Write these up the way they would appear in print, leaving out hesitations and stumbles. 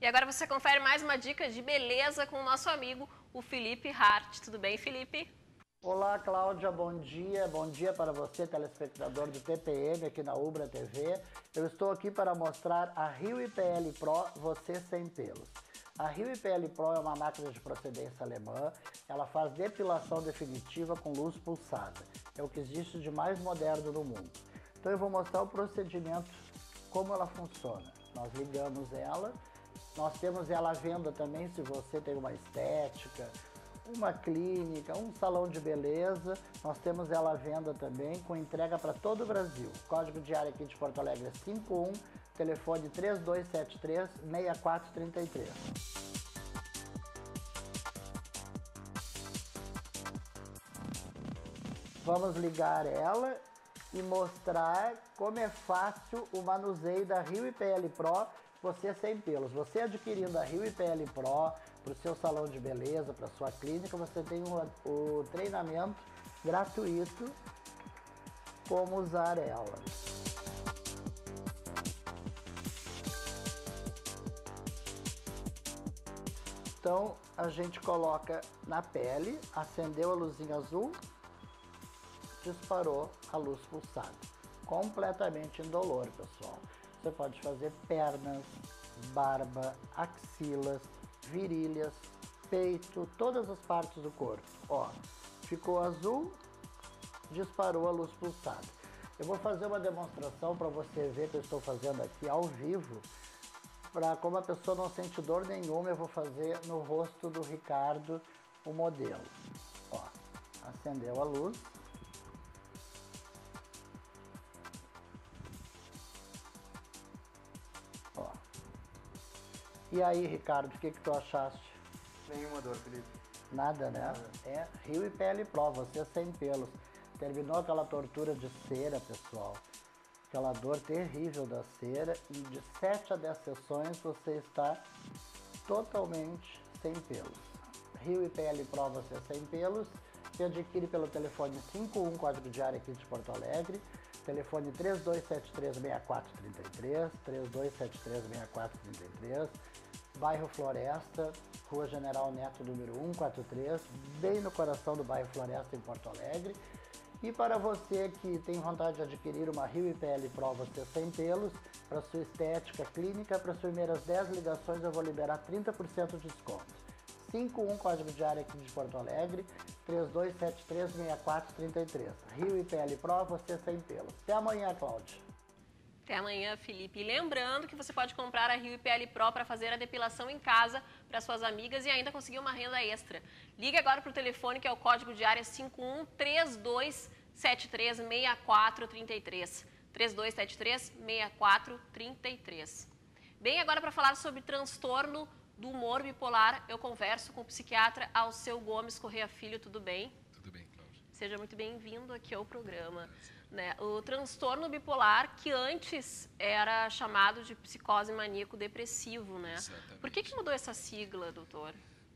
E agora você confere mais uma dica de beleza com o nosso amigo, o Felipe Hart. Tudo bem, Felipe? Olá, Cláudia, bom dia. Bom dia para você, telespectador do TPM aqui na Ubra TV. Eu estou aqui para mostrar a Rio IPL Pro Você Sem Pelos. A Rio IPL Pro é uma máquina de procedência alemã. Ela faz depilação definitiva com luz pulsada. É o que existe de mais moderno no mundo. Então eu vou mostrar o procedimento, como ela funciona. Nós ligamos ela. Nós temos ela à venda também se você tem uma estética, uma clínica, um salão de beleza. Nós temos ela à venda também com entrega para todo o Brasil. Código de área aqui de Porto Alegre é 51, telefone 3273-6433. Vamos ligar ela e mostrar como é fácil o manuseio da Rio IPL Pro Você Sem Pelos. Você adquirindo a Rio IPL Pro para o seu salão de beleza, para a sua clínica, você tem o treinamento gratuito como usar ela. Então a gente coloca na pele, acendeu a luzinha azul, disparou a luz pulsada. Completamente indolor, pessoal. Você pode fazer pernas, barba, axilas, virilhas, peito, todas as partes do corpo. Ó, ficou azul, disparou a luz pulsada. Eu vou fazer uma demonstração para você ver que eu estou fazendo aqui ao vivo. Para como a pessoa não sente dor nenhuma, eu vou fazer no rosto do Ricardo o modelo. Ó, acendeu a luz. Ó. E aí, Ricardo, o que tu achaste? Nenhuma dor, Felipe. Nada, né? Nada. É Rio IPL Pro, você sem pelos. Terminou aquela tortura de cera, pessoal. Aquela dor terrível da cera. E de 7 a 10 sessões você está totalmente sem pelos. Rio IPL Pro, você sem pelos. Você adquire pelo telefone 51, código de área aqui de Porto Alegre. Telefone 3273-6433, 3273-6433, bairro Floresta, Rua General Neto, número 143, bem no coração do bairro Floresta, em Porto Alegre. E para você que tem vontade de adquirir uma Rio IPL Pro Você Sem Pelos, para sua estética clínica, para as primeiras 10 ligações eu vou liberar 30% de desconto. 51, código de área aqui de Porto Alegre, 3273-6433. Rio IPL Pro, você sem pelos. Até amanhã, Cláudia. Até amanhã, Felipe. E lembrando que você pode comprar a Rio IPL Pro para fazer a depilação em casa para suas amigas e ainda conseguir uma renda extra. Ligue agora para o telefone que é o código de área 51-3273-6433. 3273-6433. Bem, agora para falar sobre transtorno do humor bipolar, eu converso com o psiquiatra Alceu Gomes Correia Filho. Tudo bem? Tudo bem, Cláudia. Seja muito bem-vindo aqui ao programa. Né? O transtorno bipolar, que antes era chamado de psicose maníaco-depressivo, né? Exatamente. Por que mudou essa sigla, doutor?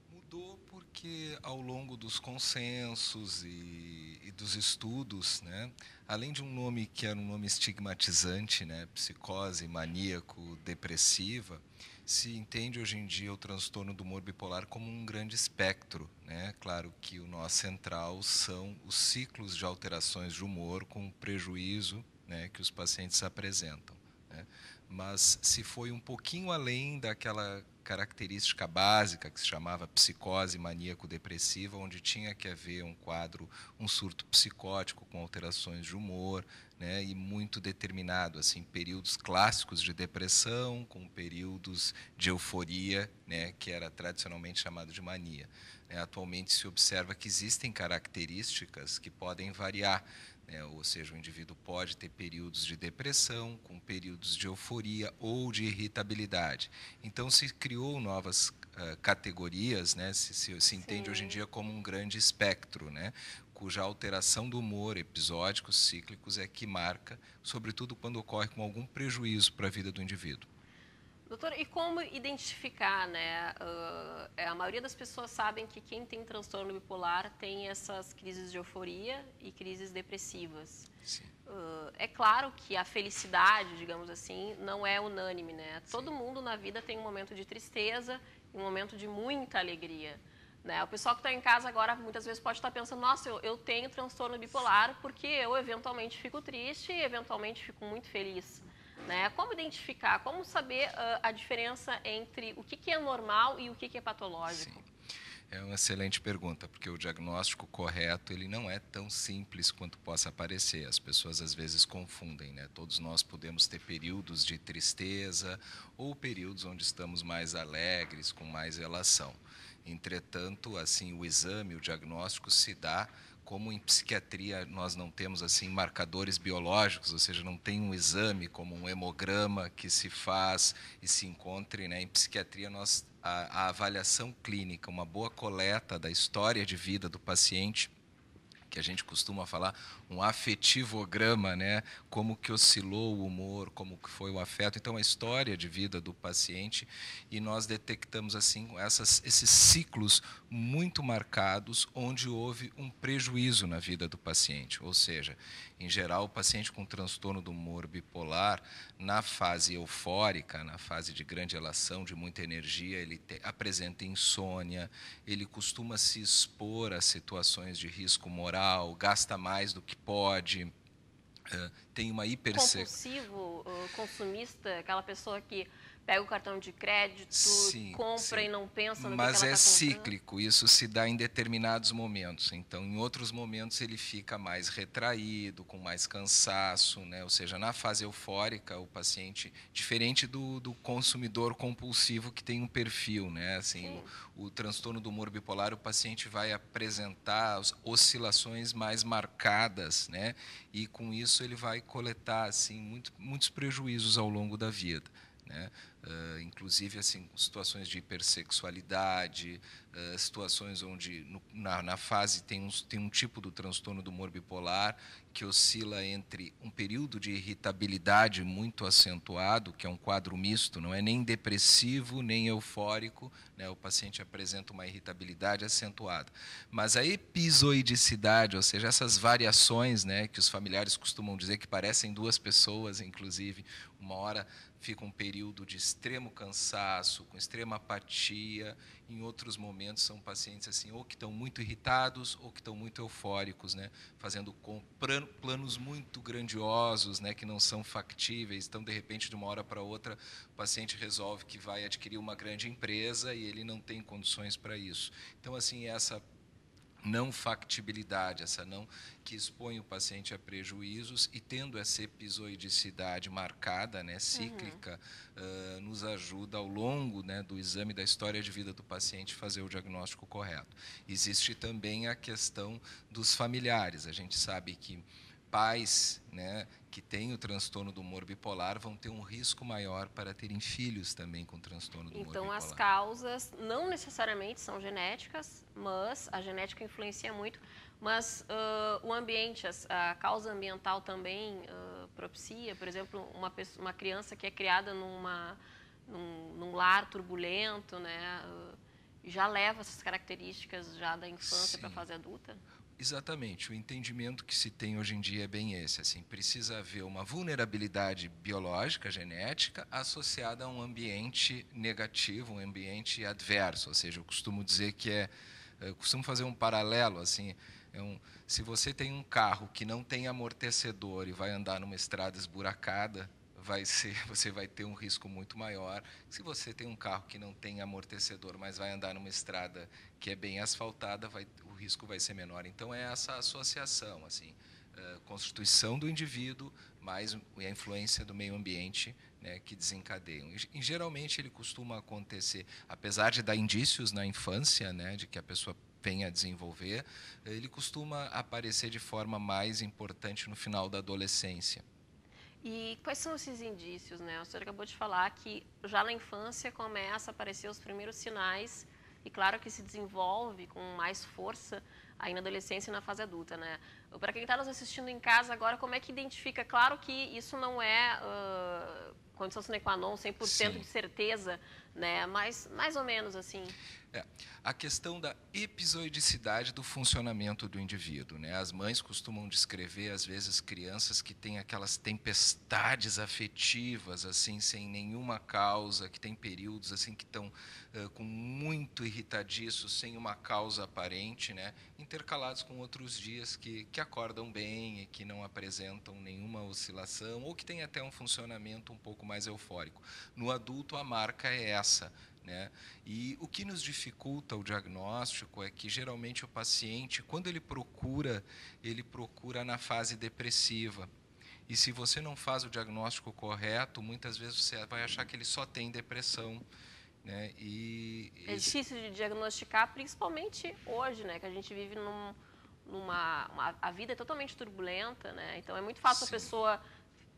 Mudou porque ao longo dos consensos e dos estudos, né, além de um nome que era um nome estigmatizante, né, psicose maníaco-depressiva, se entende hoje em dia o transtorno do humor bipolar como um grande espectro, né? Claro que o nó central são os ciclos de alterações de humor com prejuízo, né, que os pacientes apresentam, né? Mas se foi um pouquinho além daquela característica básica que se chamava psicose maníaco-depressiva, onde tinha que haver um quadro, um surto psicótico com alterações de humor, né, e muito determinado, assim, períodos clássicos de depressão com períodos de euforia, né, que era tradicionalmente chamado de mania. Atualmente se observa que existem características que podem variar, né, ou seja, o indivíduo pode ter períodos de depressão, com períodos de euforia ou de irritabilidade. Então se criou novas categorias, né, se entende hoje em dia como um grande espectro, né, cuja alteração do humor, episódicos, cíclicos, é que marca, sobretudo quando ocorre com algum prejuízo para a vida do indivíduo. Doutor, e como identificar, né? A maioria das pessoas sabem que quem tem transtorno bipolar tem essas crises de euforia e crises depressivas. Sim. É claro que a felicidade, digamos assim, não é unânime, né? Sim. Todo mundo na vida tem um momento de tristeza e um momento de muita alegria. Né? O pessoal que está em casa agora muitas vezes pode estar pensando, nossa, eu tenho transtorno bipolar porque eu eventualmente fico triste e eventualmente fico muito feliz. Né? Como identificar, como saber a diferença entre o que é normal e o que é patológico? Sim. É uma excelente pergunta, porque o diagnóstico correto ele não é tão simples quanto possa parecer. As pessoas às vezes confundem, né? Todos nós podemos ter períodos de tristeza ou períodos onde estamos mais alegres, com mais relação. Entretanto, assim, o exame, o diagnóstico se dá como em psiquiatria nós não temos assim marcadores biológicos, ou seja, não tem um exame como um hemograma que se faz e se encontre, né? Em psiquiatria a avaliação clínica, uma boa coleta da história de vida do paciente, que a gente costuma falar, um afetivograma, né? Como que oscilou o humor, como que foi o afeto. Então, a história de vida do paciente, e nós detectamos assim esses ciclos muito marcados onde houve um prejuízo na vida do paciente. Ou seja, em geral, o paciente com transtorno do humor bipolar, na fase eufórica, na fase de grande relação, de muita energia, ele apresenta insônia, ele costuma se expor a situações de risco moral, gasta mais do que pode, tem uma compulsivo, consumista, aquela pessoa que pega o cartão de crédito, sim, compra sim. e não pensa no Mas que ela é está comprando. cíclico, isso se dá em determinados momentos. Então, em outros momentos, ele fica mais retraído, com mais cansaço, né? Ou seja, na fase eufórica, o paciente, diferente do consumidor compulsivo que tem um perfil, né? Assim, o transtorno do humor bipolar, o paciente vai apresentar oscilações mais marcadas, né? E com isso ele vai coletar assim muitos prejuízos ao longo da vida, né? Inclusive assim situações de hipersexualidade, situações onde na fase tem um tipo do transtorno do humor bipolar que oscila entre um período de irritabilidade muito acentuado, que é um quadro misto, não é nem depressivo nem eufórico, né? O paciente apresenta uma irritabilidade acentuada, mas a episoidicidade, ou seja, essas variações, né, que os familiares costumam dizer que parecem duas pessoas, inclusive, uma hora fica um período de extremo cansaço, com extrema apatia. Em outros momentos são pacientes assim, ou que estão muito irritados ou que estão muito eufóricos, né? Fazendo planos muito grandiosos, né? Que não são factíveis. Então, de repente, de uma hora para outra, o paciente resolve que vai adquirir uma grande empresa e ele não tem condições para isso. Então, assim, essa não factibilidade, essa não que expõe o paciente a prejuízos, e tendo essa episoidicidade marcada, né, cíclica, nos ajuda ao longo, né, do exame da história de vida do paciente fazer o diagnóstico correto. Existe também a questão dos familiares. A gente sabe que pais, né, que têm o transtorno do humor bipolar vão ter um risco maior para terem filhos também com transtorno do humor bipolar. Então, as causas não necessariamente são genéticas, mas a genética influencia muito, mas o ambiente, a causa ambiental também propicia, por exemplo, uma criança que é criada num lar turbulento, né, já leva essas características já da infância para a fase adulta? Exatamente, o entendimento que se tem hoje em dia é bem esse, assim, precisa haver uma vulnerabilidade biológica, genética, associada a um ambiente negativo, um ambiente adverso, ou seja, eu costumo dizer que eu costumo fazer um paralelo, assim, se você tem um carro que não tem amortecedor e vai andar numa estrada esburacada, você vai ter um risco muito maior. Se você tem um carro que não tem amortecedor, mas vai andar numa estrada que é bem asfaltada, o risco vai ser menor. Então, é essa associação, assim, constituição do indivíduo, mais a influência do meio ambiente, né, que desencadeiam. E, geralmente, ele costuma acontecer, apesar de dar indícios na infância, né, de que a pessoa venha a desenvolver, ele costuma aparecer de forma mais importante no final da adolescência. E quais são esses indícios, né? O senhor acabou de falar que já na infância começa a aparecer os primeiros sinais, e claro que se desenvolve com mais força aí na adolescência e na fase adulta, né? Para quem está nos assistindo em casa agora, como é que identifica? Claro que isso não é condição sine qua non, 100% Sim. de certeza, né? Mas mais ou menos assim. A questão da episoidicidade do funcionamento do indivíduo, né? As mães costumam descrever, às vezes, crianças que têm aquelas tempestades afetivas, assim, sem nenhuma causa, que têm períodos assim que estão com muito irritadiços, sem uma causa aparente, né? Intercalados com outros dias que acordam bem e que não apresentam nenhuma oscilação, ou que têm até um funcionamento um pouco mais eufórico. No adulto, a marca é essa, né? E o que nos dificulta o diagnóstico é que, geralmente, o paciente, quando ele procura na fase depressiva. E se você não faz o diagnóstico correto, muitas vezes você vai achar que ele só tem depressão, né? É difícil de diagnosticar, principalmente hoje, né? Que a gente vive a vida é totalmente turbulenta, né? Então é muito fácil Sim. a pessoa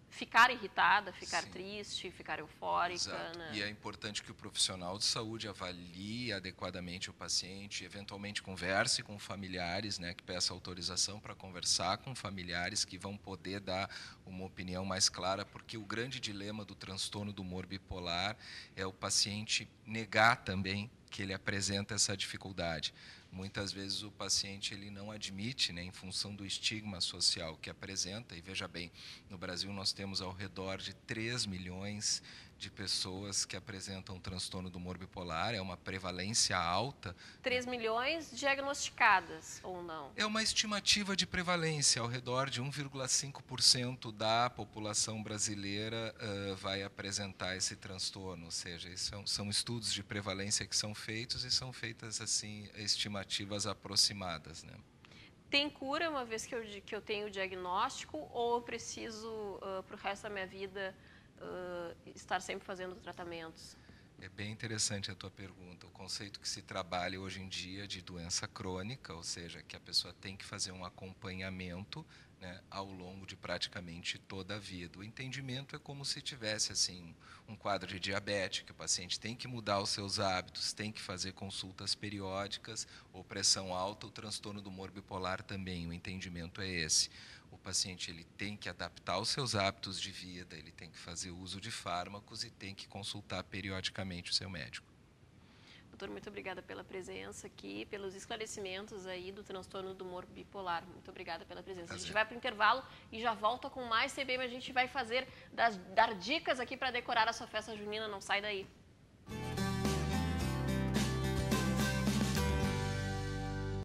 ficar irritada, ficar Sim. triste, ficar eufórica. Exato. Né? E é importante que o profissional de saúde avalie adequadamente o paciente, eventualmente converse com familiares, né, que peça autorização para conversar com familiares que vão poder dar uma opinião mais clara, porque o grande dilema do transtorno do humor bipolar é o paciente negar também que ele apresenta essa dificuldade. Muitas vezes o paciente ele não admite, né, em função do estigma social que apresenta, e veja bem, no Brasil nós temos ao redor de 3 milhões de pessoas que apresentam transtorno do humor bipolar, é uma prevalência alta. 3 milhões diagnosticadas ou não? É uma estimativa de prevalência, ao redor de 1,5% da população brasileira vai apresentar esse transtorno, ou seja, são estudos de prevalência que são feitos e são feitas assim estimativas aproximadas, né? Tem cura uma vez que eu tenho o diagnóstico ou eu preciso, para o resto da minha vida, estar sempre fazendo tratamentos? É bem interessante a tua pergunta. O conceito que se trabalha hoje em dia de doença crônica, ou seja, que a pessoa tem que fazer um acompanhamento, né, ao longo de praticamente toda a vida. O entendimento é como se tivesse assim um quadro de diabetes, que o paciente tem que mudar os seus hábitos, tem que fazer consultas periódicas, ou pressão alta, o transtorno do humor bipolar também. O entendimento é esse. O paciente ele tem que adaptar os seus hábitos de vida, ele tem que fazer uso de fármacos e tem que consultar periodicamente o seu médico. Doutor, muito obrigada pela presença aqui, pelos esclarecimentos aí do transtorno do humor bipolar. Muito obrigada pela presença. A gente vai para o intervalo e já volta com mais CBM. A gente vai dar dicas aqui para decorar a sua festa junina. Não sai daí.